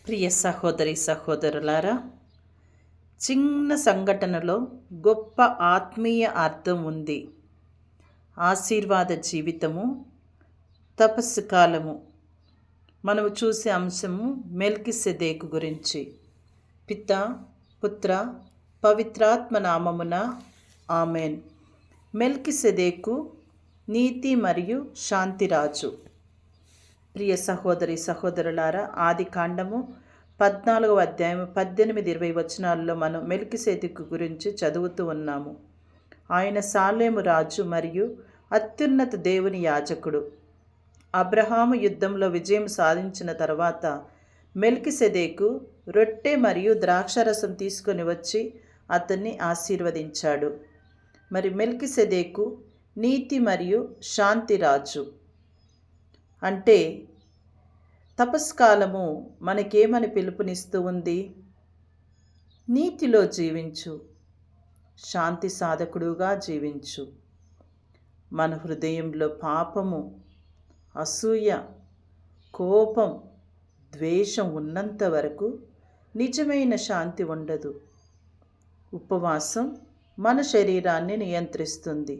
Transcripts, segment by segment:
ప్రియ సహోదరి సహోదరులారా, చిన్న సంఘటనలో గొప్ప ఆత్మీయ అర్థం ఉంది. ఆశీర్వాద జీవితము, తపస్సు కాలము. మనము చూసే అంశము మెల్కిసెదెకు గురించి. పిత, పుత్ర, పవిత్రాత్మ నామమున ఆమెన్. మెల్కిసెదెకు నీతి మరియు శాంతిరాజు. ప్రియ సహోదరి సహోదరులారా, ఆది కాండము 14వ అధ్యాయం 18-20 వచనాల్లో మనం మెల్కిసెదెకు గురించి చదువుతూ ఉన్నాము. ఆయన సాలేము రాజు మరియు అత్యున్నత దేవుని యాజకుడు. అబ్రహాము యుద్ధంలో విజయం సాధించిన తర్వాత మెల్కిసెదెకు రొట్టె మరియు ద్రాక్షరసం తీసుకొని వచ్చి అతన్ని ఆశీర్వదించాడు. మరి మెల్కిసెదెకు నీతి మరియు శాంతి రాజు. అంటే తపస్కాలము మనకేమని పిలుపునిస్తూ ఉంది? నీతిలో జీవించు, శాంతి సాధకుడుగా జీవించు. మన హృదయంలో పాపము, అసూయ, కోపం, ద్వేషం ఉన్నంత వరకు నిజమైన శాంతి ఉండదు. ఉపవాసం మన శరీరాన్ని నియంత్రిస్తుంది.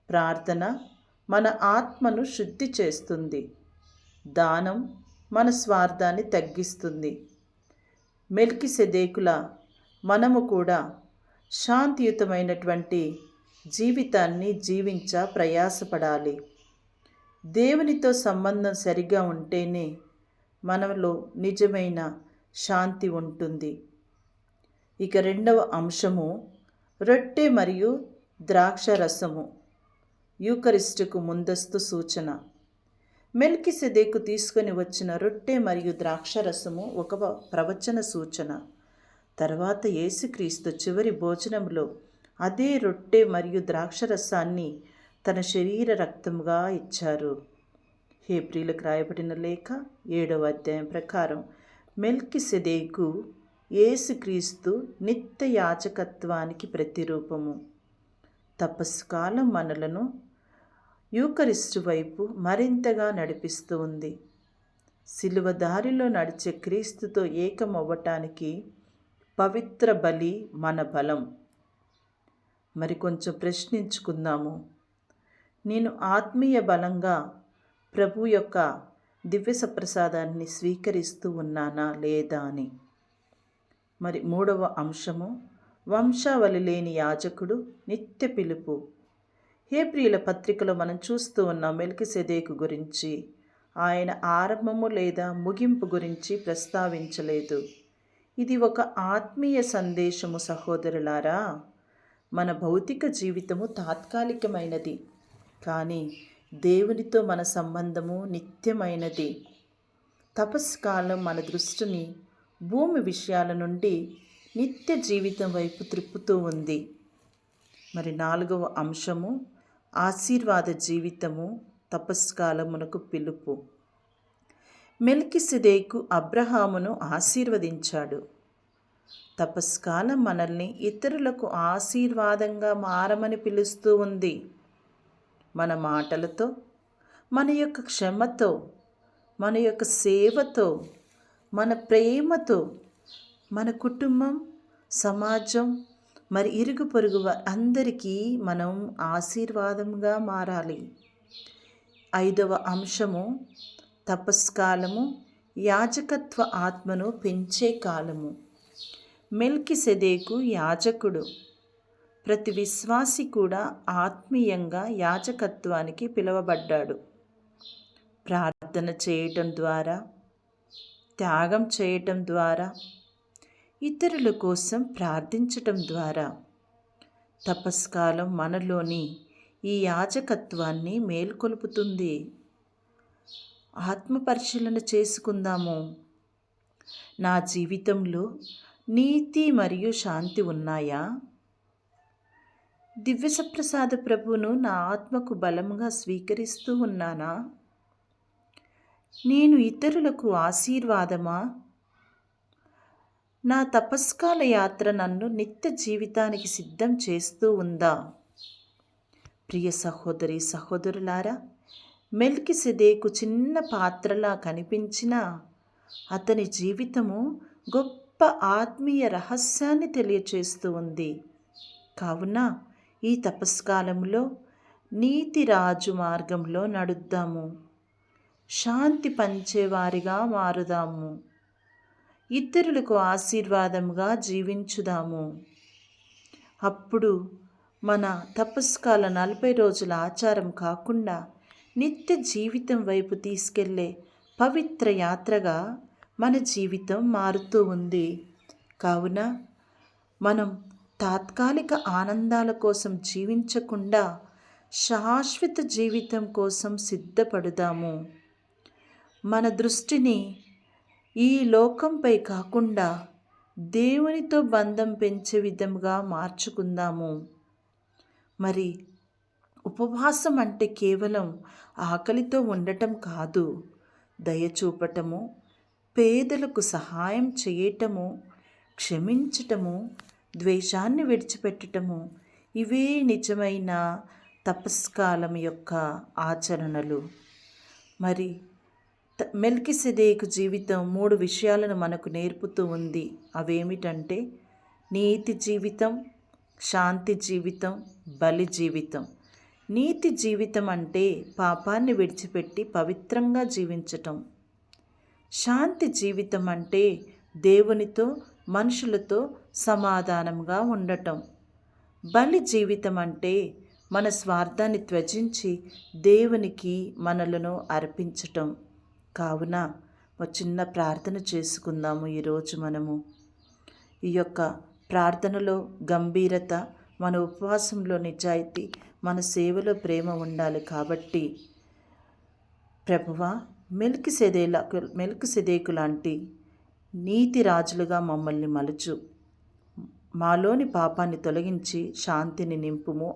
ప్రార్థన మన ఆత్మను శుద్ధి చేస్తుంది. దానం మన స్వార్థాన్ని తగ్గిస్తుంది. మెల్కిసెదెకులా మనము కూడా శాంతియుతమైనటువంటి జీవితాన్ని ప్రయాసపడాలి. దేవునితో సంబంధం సరిగా ఉంటేనే మనలో నిజమైన శాంతి ఉంటుంది. ఇక రెండవ అంశము రొట్టె మరియు ద్రాక్షరసము. యూకరిస్టుకు ముందస్తు సూచన. మెల్కిసెదెకు తీసుకొని వచ్చిన రొట్టె మరియు ద్రాక్షరసము ఒక ప్రవచన సూచన. తర్వాత యేసుక్రీస్తు చివరి భోజనంలో అదే రొట్టె మరియు ద్రాక్షరసాన్ని తన శరీర రక్తముగా ఇచ్చారు. హెబ్రీయులకు రాయబడిన లేఖ 7వ అధ్యాయం ప్రకారం మెల్కిసెదెకు యేసుక్రీస్తు నిత్య యాజకత్వానికి ప్రతిరూపము. తపస్సు కాలం మనలను యూకరిస్టు వైపు మరింతగా నడిపిస్తూ ఉంది. సిలువ దారిలో నడిచే క్రీస్తుతో ఏకమవ్వటానికి పవిత్ర బలి మన బలం. మరి కొంచెం ప్రశ్నించుకుందాము. నేను ఆత్మీయ బలంగా ప్రభు యొక్క దివ్య సప్రసాదాన్ని స్వీకరిస్తూ ఉన్నానా లేదా అని. మరి మూడవ అంశము వంశావళి లేని యాజకుడు, నిత్య పిలుపు. హెబ్రీయుల పత్రికలో మనం చూస్తూ ఉన్నాం మెల్కిసెదెకు గురించి. ఆయన ఆరంభము లేదా ముగింపు గురించి ప్రస్తావించలేదు. ఇది ఒక ఆత్మీయ సందేశము సహోదరులారా. మన భౌతిక జీవితము తాత్కాలికమైనది, కానీ దేవునితో మన సంబంధము నిత్యమైనది. తపస్కాలం మన దృష్టిని భూమి విషయాల నుండి నిత్య జీవితం వైపు త్రిప్పుతూ ఉంది. మరి 4వ అంశము ఆశీర్వాద జీవితము, తపస్కాలమునకు పిలుపు. మెల్కిసెదెకు అబ్రహామును ఆశీర్వదించాడు. తపస్కాలం మనల్ని ఇతరులకు ఆశీర్వాదంగా మారమని పిలుస్తూ ఉంది. మన మాటలతో, మన యొక్క క్షమతో, మన యొక్క సేవతో, మన ప్రేమతో మన కుటుంబం, సమాజం, మరి ఇరుగు పొరుగు అందరికీ మనం ఆశీర్వాదంగా మారాలి. 5వ అంశము తపస్కాలము, యాజకత్వ ఆత్మను పెంచే కాలము. మెల్కిసెదెకు యాజకుడు. ప్రతి విశ్వాసి కూడా ఆత్మీయంగా యాజకత్వానికి పిలువబడ్డాడు. ప్రార్థన చేయటం ద్వారా, త్యాగం చేయటం ద్వారా, ఇతరుల కోసం ప్రార్థించటం ద్వారా తపస్కాలం మనలోని ఈ యాజకత్వాన్ని మేల్కొల్పుతుంది. ఆత్మపరిశీలన చేసుకుందాము. నా జీవితంలో నీతి మరియు శాంతి ఉన్నాయా? దివ్య సప్రసాద ప్రభువును నా ఆత్మకు బలముగా స్వీకరిస్తూ ఉన్నానా? నేను ఇతరులకు ఆశీర్వాదమా? నా తపస్కాల యాత్ర నన్ను నిత్య జీవితానికి సిద్ధం చేస్తూ ఉందా? ప్రియ సహోదరి సహోదరులారా, మెల్కిసెదెకు చిన్న పాత్రలా కనిపించినా అతని జీవితము గొప్ప ఆత్మీయ రహస్యాన్ని తెలియచేస్తూ ఉంది. కావున ఈ తపస్కాలంలో నీతి రాజు మార్గంలో నడుద్దాము, శాంతి పంచేవారిగా మారుదాము, ఇతరులకు ఆశీర్వాదంగా జీవించుదాము. అప్పుడు మన తపస్కాల 40 రోజుల ఆచారం కాకుండా నిత్య జీవితం వైపు తీసుకెళ్లే పవిత్ర యాత్రగా మన జీవితం మారుతూ ఉంది. కావున మనం తాత్కాలిక ఆనందాల కోసం జీవించకుండా శాశ్వత జీవితం కోసం సిద్ధపడుదాము. మన దృష్టిని ఈ లోకంపై కాకుండా దేవునితో బంధం పెంచే విధంగా మార్చుకుందాము. మరి ఉపవాసం అంటే కేవలం ఆకలితో ఉండటం కాదు, దయ చూపటము, పేదలకు సహాయం చేయటము, క్షమించటము, ద్వేషాన్ని విడిచిపెట్టటము, ఇవే నిజమైన తపస్కాలం యొక్క ఆచరణలు. మరి మెల్కిసెదెకు జీవితం 3 విషయాలను మనకు నేర్పుతూ ఉంది. అవేమిటంటే నీతి జీవితం, శాంతి జీవితం, బలి జీవితం. నీతి జీవితం అంటే పాపాన్ని విడిచిపెట్టి పవిత్రంగా జీవించటం. శాంతి జీవితం అంటే దేవునితో మనుషులతో సమాధానంగా ఉండటం. బలి జీవితం అంటే మన స్వార్థాన్ని త్యజించి దేవునికి మనలను అర్పించటం. కావున ఒక చిన్న ప్రార్థన చేసుకుందాము. ఈరోజు మనము ఈ యొక్క ప్రార్థనలో గంభీరత, మన ఉపవాసంలో నిజాయితీ, మన సేవలో ప్రేమ ఉండాలి. కాబట్టి ప్రభువా, మెల్కిసెదెకు లాంటి నీతి రాజులుగా మమ్మల్ని మలుచు, మాలోని పాపాన్ని తొలగించి శాంతిని నింపుము.